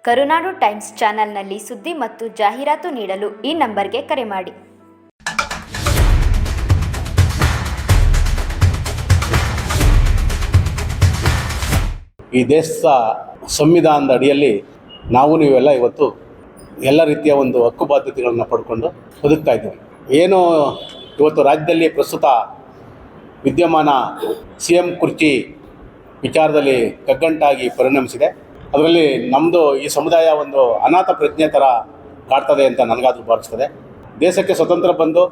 ಕರುನಾಡು times ಚಾನೆಲ್ನಲ್ಲಿ ಸುದ್ದಿ ಮತ್ತು ಜಾಹೀರಾತು ನೀಡಲು ಈ ನಂಬರ್ಗೆ ಕರೆ ಮಾಡಿ. ಈ ದೇಶದ ಸಂವಿಧಾನದ ಅಡಿಯಲ್ಲಿ ನೀವೆಲ್ಲ ಇವತ್ತು ಎಲ್ಲ ರೀತಿಯ ಒಂದು ಹಕ್ಕು ಬಾಧ್ಯತೆಗಳನ್ನು ಪಡ್ಕೊಂಡು ಬದುಕ್ತಾ ಇದ್ದೀವಿ. ಏನು ಇವತ್ತು ರಾಜ್ಯದಲ್ಲಿ ಪ್ರಸ್ತುತ ವಿದ್ಯಮಾನ CM ಕುರ್ಚಿ ವಿಚಾರದಲ್ಲಿ ಕಗ್ಗಂಟಾಗಿ ಪರಿಣಮಿಸಿದೆ. ಅದರಲ್ಲಿ ನಮ್ಮದು ಈ ಸಮುದಾಯ ಒಂದು ಅನಾಥ ಪ್ರಜ್ಞೆ ಥರ ಕಾಡ್ತದೆ ಅಂತ ನನಗಾದರೂ ಭಾವಿಸ್ತದೆ. ದೇಶಕ್ಕೆ ಸ್ವತಂತ್ರ ಬಂದು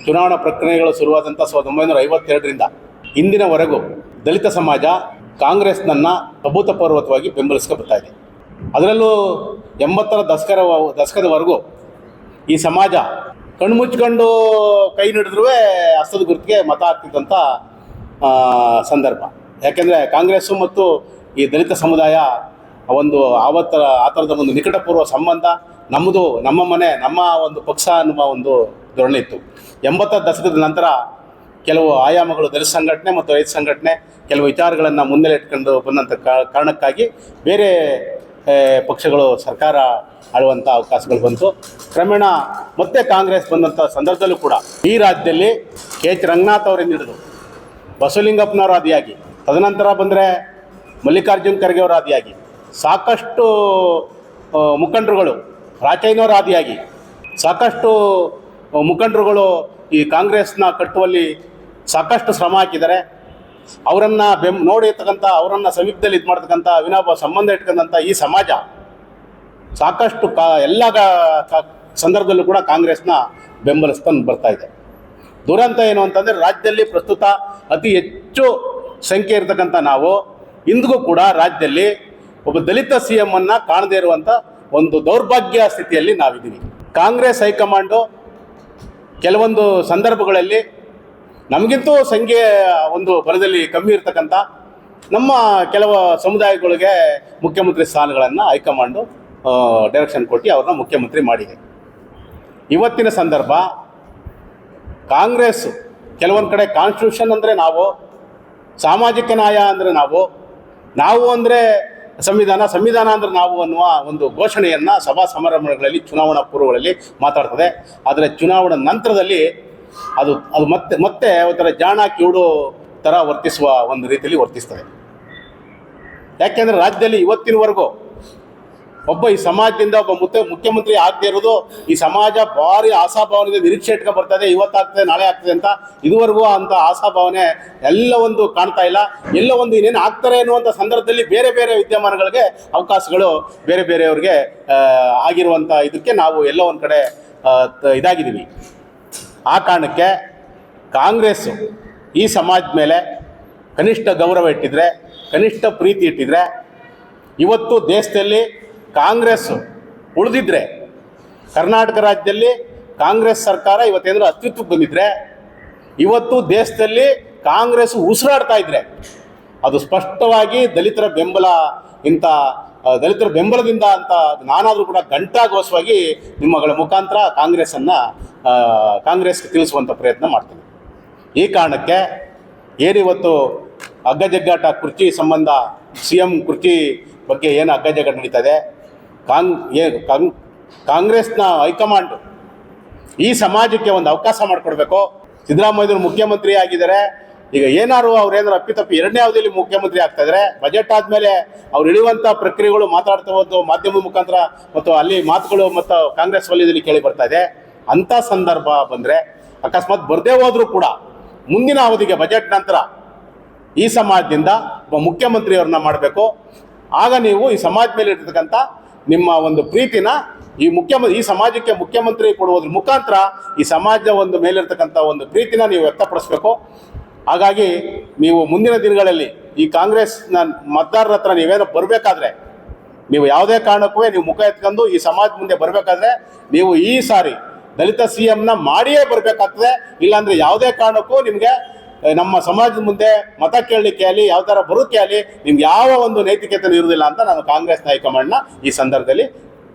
ಚುನಾವಣಾ ಪ್ರಕ್ರಿಯೆಗಳು ಶುರುವಾದಂಥ 1952ರಿಂದ ಇಂದಿನವರೆಗೂ ದಲಿತ ಸಮಾಜ ಕಾಂಗ್ರೆಸ್ನನ್ನು ಅಭೂತಪೂರ್ವಕವಾಗಿ ಬೆಂಬಲಿಸ್ಕೊ ಬರ್ತಾ ಇದೆ. ಅದರಲ್ಲೂ 80ರ ದಶಕದವರೆಗೂ ಈ ಸಮಾಜ ಕಣ್ಮುಚ್ಕೊಂಡು ಕೈ ನಡೆದ್ರೂ ಹಸ್ತದ ಗುರುತಿಗೆ ಮತ ಹಾಕ್ತಿದ್ದಂಥ ಸಂದರ್ಭ. ಯಾಕೆಂದರೆ ಕಾಂಗ್ರೆಸ್ಸು ಮತ್ತು ಈ ದಲಿತ ಸಮುದಾಯ ಆ ಥರದ ಒಂದು ನಿಕಟಪೂರ್ವ ಸಂಬಂಧ, ನಮ್ಮ ಮನೆ ನಮ್ಮ ಒಂದು ಪಕ್ಷ ಅನ್ನುವ ಒಂದು ಧೋರಣೆ ಇತ್ತು. 80ರ ದಶಕದ ನಂತರ ಕೆಲವು ಆಯಾಮಗಳು ದಲಿತ ಸಂಘಟನೆ ಮತ್ತು ರೈತ ಸಂಘಟನೆ ಕೆಲವು ವಿಚಾರಗಳನ್ನು ಮುಂದೆ ಇಟ್ಕೊಂಡು ಬಂದಂಥ ಕಾರಣಕ್ಕಾಗಿ ಬೇರೆ ಪಕ್ಷಗಳು ಸರ್ಕಾರ ಆಳುವಂಥ ಅವಕಾಶಗಳು ಬಂತು. ಕ್ರಮೇಣ ಮತ್ತೆ ಕಾಂಗ್ರೆಸ್ ಬಂದಂಥ ಸಂದರ್ಭದಲ್ಲೂ ಕೂಡ ಈ ರಾಜ್ಯದಲ್ಲಿ H. ರಂಗನಾಥ್ ಅವರಿಂದ ಹಿಡಿದು ಬಸವಲಿಂಗಪ್ಪನವರ ಆದಿಯಾಗಿ, ತದನಂತರ ಬಂದರೆ ಮಲ್ಲಿಕಾರ್ಜುನ್ ಖರ್ಗೆ ಅವರ ಆದಿಯಾಗಿ, ಸಾಕಷ್ಟು ಮುಖಂಡರುಗಳು ರಾಚಯ್ಯನವರ ಆದಿಯಾಗಿ ಸಾಕಷ್ಟು ಮುಖಂಡರುಗಳು ಈ ಕಾಂಗ್ರೆಸ್ನ ಕಟ್ಟುವಲ್ಲಿ ಸಾಕಷ್ಟು ಶ್ರಮ ಹಾಕಿದ್ದಾರೆ. ಅವರನ್ನು ನೋಡಿರ್ತಕ್ಕಂಥ, ಅವರನ್ನು ಸಮೀಪದಲ್ಲಿ ಇದು ಮಾಡ್ತಕ್ಕಂಥ ಅವಿನಾಭಾವ ಸಂಬಂಧ ಇಟ್ಕೊಂಡಂಥ ಈ ಸಮಾಜ ಸಾಕಷ್ಟು ಎಲ್ಲ ಸಂದರ್ಭದಲ್ಲೂ ಕೂಡ ಕಾಂಗ್ರೆಸ್ನ ಬೆಂಬಲಿಸ್ಕೊಂಡು ಬರ್ತಾ ಇದೆ. ದುರಂತ ಏನು ಅಂತಂದರೆ, ರಾಜ್ಯದಲ್ಲಿ ಪ್ರಸ್ತುತ ಅತಿ ಹೆಚ್ಚು ಸಂಖ್ಯೆ ಇರತಕ್ಕಂಥ ನಾವು ಇಂದಿಗೂ ಕೂಡ ರಾಜ್ಯದಲ್ಲಿ ಒಬ್ಬ ದಲಿತ CM ಅನ್ನು ಕಾಣದೇ ಇರುವಂಥ ಒಂದು ದೌರ್ಭಾಗ್ಯ ಸ್ಥಿತಿಯಲ್ಲಿ ನಾವಿದ್ದೀವಿ. ಕಾಂಗ್ರೆಸ್ ಹೈಕಮಾಂಡು ಕೆಲವೊಂದು ಸಂದರ್ಭಗಳಲ್ಲಿ ನಮಗಿಂತೂ ಸಂಖ್ಯೆ ಒಂದು ಬಲದಲ್ಲಿ ಕಮ್ಮಿ ಇರ್ತಕ್ಕಂಥ ನಮ್ಮ ಕೆಲವು ಸಮುದಾಯಗಳಿಗೆ ಮುಖ್ಯಮಂತ್ರಿ ಸ್ಥಾನಗಳನ್ನು ಹೈಕಮಾಂಡು ಡೈರೆಕ್ಷನ್ ಕೊಟ್ಟು ಅವ್ರನ್ನ ಮುಖ್ಯಮಂತ್ರಿ ಮಾಡಿದೆ. ಇವತ್ತಿನ ಸಂದರ್ಭ ಕಾಂಗ್ರೆಸ್ಸು ಕೆಲವೊಂದು ಕಡೆ ಕಾನ್ಸ್ಟಿಟ್ಯೂಷನ್ ಅಂದರೆ ನಾವು, ಸಾಮಾಜಿಕ ನ್ಯಾಯ ಅಂದರೆ ನಾವು ಅಂದರೆ ಸಂವಿಧಾನ ಅಂದರೆ ನಾವು ಅನ್ನುವ ಒಂದು ಘೋಷಣೆಯನ್ನು ಸಭಾ ಸಮಾರಂಭಗಳಲ್ಲಿ ಚುನಾವಣಾ ಪೂರ್ವಗಳಲ್ಲಿ ಮಾತಾಡ್ತದೆ. ಆದರೆ ಚುನಾವಣಾ ನಂತರದಲ್ಲಿ ಅದು ಮತ್ತೆ ಒಂಥರ ಜಾಣ ಕಿವುಡು ಥರ ವರ್ತಿಸುವ ಒಂದು ರೀತಿಯಲ್ಲಿ ವರ್ತಿಸ್ತದೆ. ಯಾಕೆಂದರೆ ರಾಜ್ಯದಲ್ಲಿ ಇವತ್ತಿನವರೆಗೂ ಈ ಸಮಾಜದಿಂದ ಮುಖ್ಯಮಂತ್ರಿ ಆಗದೇ ಇರೋದು ಈ ಸಮಾಜ ಭಾರಿ ಆಶಾಭಾವನೆಗೆ ನಿರೀಕ್ಷೆ ಇಟ್ಕೊಂಡು ಬರ್ತದೆ. ಇವತ್ತಾಗ್ತದೆ ನಾಳೆ ಆಗ್ತದೆ ಅಂತ ಇದುವರೆಗೂ ಅಂಥ ಆಶಾಭಾವನೆ ಎಲ್ಲ ಒಂದು ಕಾಣ್ತಾ ಇಲ್ಲ. ಎಲ್ಲ ಒಂದು ಇನ್ನೇನು ಆಗ್ತಾರೆ ಅನ್ನುವಂಥ ಸಂದರ್ಭದಲ್ಲಿ ಬೇರೆ ಬೇರೆ ವಿದ್ಯಮಾನಗಳಿಗೆ ಅವಕಾಶಗಳು ಬೇರೆ ಬೇರೆಯವ್ರಿಗೆ ಆಗಿರುವಂಥ ಇದಕ್ಕೆ ನಾವು ಎಲ್ಲ ಒಂದು ಕಡೆ ಇದಾಗಿದ್ದೀವಿ. ಆ ಕಾರಣಕ್ಕೆ ಕಾಂಗ್ರೆಸ್ಸು ಈ ಸಮಾಜದ ಮೇಲೆ ಕನಿಷ್ಠ ಗೌರವ ಇಟ್ಟಿದ್ರೆ, ಕನಿಷ್ಠ ಪ್ರೀತಿ ಇಟ್ಟಿದ್ರೆ, ಇವತ್ತು ದೇಶದಲ್ಲಿ ಕಾಂಗ್ರೆಸ್ಸು ಉಳಿದಿದ್ರೆ, ಕರ್ನಾಟಕ ರಾಜ್ಯದಲ್ಲಿ ಕಾಂಗ್ರೆಸ್ ಸರ್ಕಾರ ಇವತ್ತೇನಾದರೂ ಅಸ್ತಿತ್ವಕ್ಕೆ ಬಂದಿದ್ರೆ, ಇವತ್ತು ದೇಶದಲ್ಲಿ ಕಾಂಗ್ರೆಸ್ ಉಸಿರಾಡ್ತಾ ಇದ್ರೆ, ಅದು ಸ್ಪಷ್ಟವಾಗಿ ದಲಿತರ ಬೆಂಬಲದಿಂದ ಅಂತ ನಾನಾದರೂ ಕೂಡ ಘಂಟಾಘೋಷವಾಗಿ ನಿಮ್ಮಗಳ ಮುಖಾಂತರ ಕಾಂಗ್ರೆಸ್ಗೆ ತಿಳಿಸುವಂಥ ಪ್ರಯತ್ನ ಮಾಡ್ತೀನಿ. ಈ ಕಾರಣಕ್ಕೆ ಏನಿವತ್ತು ಹಗ್ಗಜಗ್ಗಾಟ ಕುರ್ಚಿ ಸಂಬಂಧ CM ಕುರ್ಚಿ ಬಗ್ಗೆ ಏನು ಹಗ್ಗಜಗ್ಗಾಟ ನಡೀತದೆ, ಕಾಂಗ್ರೆಸ್ನ ಹೈಕಮಾಂಡು ಈ ಸಮಾಜಕ್ಕೆ ಒಂದು ಅವಕಾಶ ಮಾಡಿಕೊಡ್ಬೇಕು. ಸಿದ್ದರಾಮಯ್ಯವರು ಮುಖ್ಯಮಂತ್ರಿ ಆಗಿದ್ದಾರೆ. ಈಗ ಏನಾದ್ರು ಅಪ್ಪಿತಪ್ಪಿ ಎರಡನೇ ಅವಧಿಯಲ್ಲಿ ಮುಖ್ಯಮಂತ್ರಿ ಆಗ್ತಾಯಿದ್ರೆ, ಬಜೆಟ್ ಆದಮೇಲೆ ಅವ್ರು ಇಳಿಯುವಂಥ ಪ್ರಕ್ರಿಯೆಗಳು ಮಾತಾಡ್ತಾ ಹೋದ್ದು ಮಾಧ್ಯಮದ ಮುಖಾಂತರ ಮತ್ತು ಅಲ್ಲಿ ಮಾತುಗಳು ಮತ್ತು ಕಾಂಗ್ರೆಸ್ ವಲಯದಲ್ಲಿ ಕೇಳಿ ಬರ್ತಾ ಇದೆ. ಅಂಥ ಸಂದರ್ಭ ಬಂದರೆ, ಅಕಸ್ಮಾತ್ ಬರದೇ ಹೋದರೂ ಕೂಡ ಮುಂದಿನ ಅವಧಿಗೆ ಬಜೆಟ್ ನಂತರ ಈ ಸಮಾಜದಿಂದ ಒಬ್ಬ ಮುಖ್ಯಮಂತ್ರಿಯವ್ರನ್ನ ಮಾಡಬೇಕು. ಆಗ ನೀವು ಈ ಸಮಾಜ ಮೇಲೆ ಇರ್ತಕ್ಕಂಥ ನಿಮ್ಮ ಒಂದು ಪ್ರೀತಿನ ಈ ಸಮಾಜಕ್ಕೆ ಮುಖ್ಯಮಂತ್ರಿ ಕೊಡುವುದ್ರ ಮುಖಾಂತರ ಈ ಸಮಾಜದ ಒಂದು ಮೇಲಿರ್ತಕ್ಕಂಥ ಒಂದು ಪ್ರೀತಿನ ನೀವು ವ್ಯಕ್ತಪಡಿಸ್ಬೇಕು. ಹಾಗಾಗಿ ನೀವು ಮುಂದಿನ ದಿನಗಳಲ್ಲಿ ಈ ಕಾಂಗ್ರೆಸ್ನ ಮತದಾರರ ಹತ್ರ ನೀವೇನೋ ಬರಬೇಕಾದ್ರೆ, ನೀವು ಯಾವುದೇ ಕಾರಣಕ್ಕೂ ನೀವು ಮುಖ ಎತ್ಕೊಂಡು ಈ ಸಮಾಜ ಮುಂದೆ ಬರಬೇಕಾದ್ರೆ ನೀವು ಈ ಸಾರಿ ದಲಿತ CMನ ಮಾಡಿಯೇ ಬರಬೇಕಾಗ್ತದೆ. ಇಲ್ಲಾಂದರೆ ಯಾವುದೇ ಕಾರಣಕ್ಕೂ ನಿಮಗೆ ನಮ್ಮ ಸಮಾಜದ ಮುಂದೆ ಮತ ಕೇಳಲಿಕ್ಕೆ ಆಗಲಿ ಯಾವ ಥರ ಬರೋಕ್ಕೆ ಆಗಲಿ ನಿಮ್ಗೆ ಯಾವ ಒಂದು ನೈತಿಕತೆ ಇರುವುದಿಲ್ಲ ಅಂತ ನಾನು ಕಾಂಗ್ರೆಸ್ನ ಹೈಕಮಾಂಡ್ನ ಈ ಸಂದರ್ಭದಲ್ಲಿ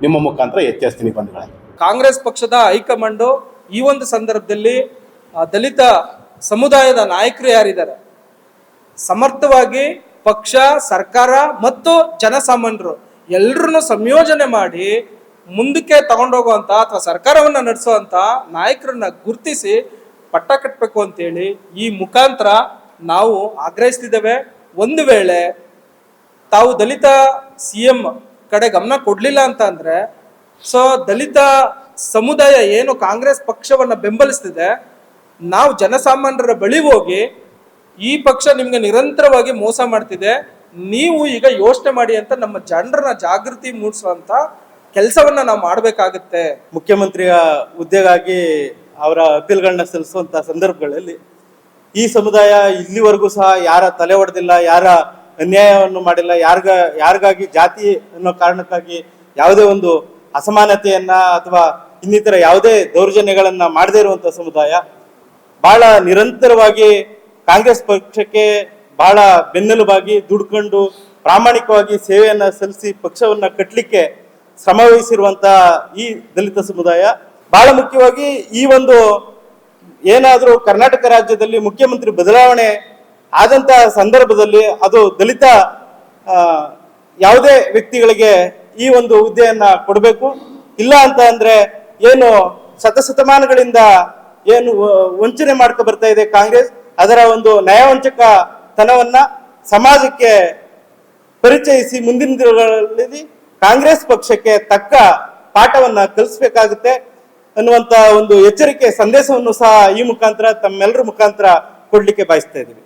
ನಿಮ್ಮ ಮುಖಾಂತರ ಎಚ್ಚರಿಸ್ತೀನಿ. ಬಂಧುಗಳೇ, ಕಾಂಗ್ರೆಸ್ ಪಕ್ಷದ ಹೈಕಮಾಂಡು ಈ ಒಂದು ಸಂದರ್ಭದಲ್ಲಿ ದಲಿತ ಸಮುದಾಯದ ನಾಯಕರು ಯಾರಿದ್ದಾರೆ ಸಮರ್ಥವಾಗಿ ಪಕ್ಷ, ಸರ್ಕಾರ ಮತ್ತು ಜನಸಾಮಾನ್ಯರು ಎಲ್ಲರನ್ನು ಸಂಯೋಜನೆ ಮಾಡಿ ಮುಂದಕ್ಕೆ ತಗೊಂಡೋಗುವಂತ ಅಥವಾ ಸರ್ಕಾರವನ್ನ ನಡೆಸುವಂತ ನಾಯಕರನ್ನ ಗುರುತಿಸಿ ಪಟ್ಟ ಕಟ್ಟಬೇಕು ಅಂತೇಳಿ ಈ ಮುಖಾಂತರ ನಾವು ಆಗ್ರಹಿಸ್ತಿದ್ದೇವೆ. ಒಂದು ವೇಳೆ ತಾವು ದಲಿತ CM ಕಡೆ ಗಮನ ಕೊಡ್ಲಿಲ್ಲ ಅಂತ ಅಂದ್ರೆ ದಲಿತ ಸಮುದಾಯ ಏನು ಕಾಂಗ್ರೆಸ್ ಪಕ್ಷವನ್ನ ಬೆಂಬಲಿಸ್ತಿದೆ, ನಾವು ಜನಸಾಮಾನ್ಯರ ಬಳಿ ಹೋಗಿ ಈ ಪಕ್ಷ ನಿಮ್ಗೆ ನಿರಂತರವಾಗಿ ಮೋಸ ಮಾಡ್ತಿದೆ, ನೀವು ಈಗ ಯೋಚನೆ ಮಾಡಿ ಅಂತ ನಮ್ಮ ಜನರನ್ನ ಜಾಗೃತಿ ಮೂಡಿಸುವಂತ ಕೆಲಸವನ್ನ ನಾವು ಮಾಡಬೇಕಾಗುತ್ತೆ. ಮುಖ್ಯಮಂತ್ರಿಯ ಹುದ್ದೆಗಾಗಿ ಅವರ ಅಪೀಲ್ಗಳನ್ನ ಸಲ್ಲಿಸುವಂತ ಸಂದರ್ಭಗಳಲ್ಲಿ ಈ ಸಮುದಾಯ ಇಲ್ಲಿವರೆಗೂ ಸಹ ಯಾರ ತಲೆ ಹೊಡೆದಿಲ್ಲ, ಯಾರ ಅನ್ಯಾಯವನ್ನು ಮಾಡಿಲ್ಲ, ಯಾರಿಗಾಗಿ ಜಾತಿ ಅನ್ನೋ ಕಾರಣಕ್ಕಾಗಿ ಯಾವುದೇ ಒಂದು ಅಸಮಾನತೆಯನ್ನ ಅಥವಾ ಇನ್ನಿತರ ಯಾವುದೇ ದೌರ್ಜನ್ಯಗಳನ್ನ ಮಾಡದೇ ಇರುವಂತ ಸಮುದಾಯ ಬಹಳ ನಿರಂತರವಾಗಿ ಕಾಂಗ್ರೆಸ್ ಪಕ್ಷಕ್ಕೆ ಬಹಳ ಬೆನ್ನೆಲುಬಾಗಿ ದುಡ್ಕೊಂಡು ಪ್ರಾಮಾಣಿಕವಾಗಿ ಸೇವೆಯನ್ನ ಸಲ್ಲಿಸಿ ಪಕ್ಷವನ್ನ ಕಟ್ಟಲಿಕ್ಕೆ ಶ್ರಮವಹಿಸಿರುವಂತ ಈ ದಲಿತ ಸಮುದಾಯ ಬಹಳ ಮುಖ್ಯವಾಗಿ ಈ ಒಂದು ಏನಾದರೂ ಕರ್ನಾಟಕ ರಾಜ್ಯದಲ್ಲಿ ಮುಖ್ಯಮಂತ್ರಿ ಬದಲಾವಣೆ ಆದಂತ ಸಂದರ್ಭದಲ್ಲಿ ಅದು ದಲಿತ ಯಾವುದೇ ವ್ಯಕ್ತಿಗಳಿಗೆ ಈ ಒಂದು ಹುದ್ದೆಯನ್ನ ಕೊಡಬೇಕು. ಇಲ್ಲ ಅಂತ ಅಂದ್ರೆ ಏನು ಶತಶತಮಾನಗಳಿಂದ ಏನು ವಂಚನೆ ಮಾಡ್ಕೊ ಬರ್ತಾ ಇದೆ ಕಾಂಗ್ರೆಸ್, ಅದರ ಒಂದು ನಯವಂಚಕ ತನವನ್ನ ಸಮಾಜಕ್ಕೆ ಪರಿಚಯಿಸಿ ಮುಂದಿನ ದಿನಗಳಲ್ಲಿ ಕಾಂಗ್ರೆಸ್ ಪಕ್ಷಕ್ಕೆ ತಕ್ಕ ಪಾಠವನ್ನ ಕಲಿಸ್ಬೇಕಾಗುತ್ತೆ ಅನ್ನುವಂತ ಒಂದು ಎಚ್ಚರಿಕೆ ಸಂದೇಶವನ್ನು ಸಹ ಈ ಮುಖಾಂತರ ತಮ್ಮೆಲ್ಲರ ಮುಖಾಂತರ ಕೊಡ್ಲಿಕ್ಕೆ ಬಯಸ್ತಾ ಇದ್ದೀವಿ.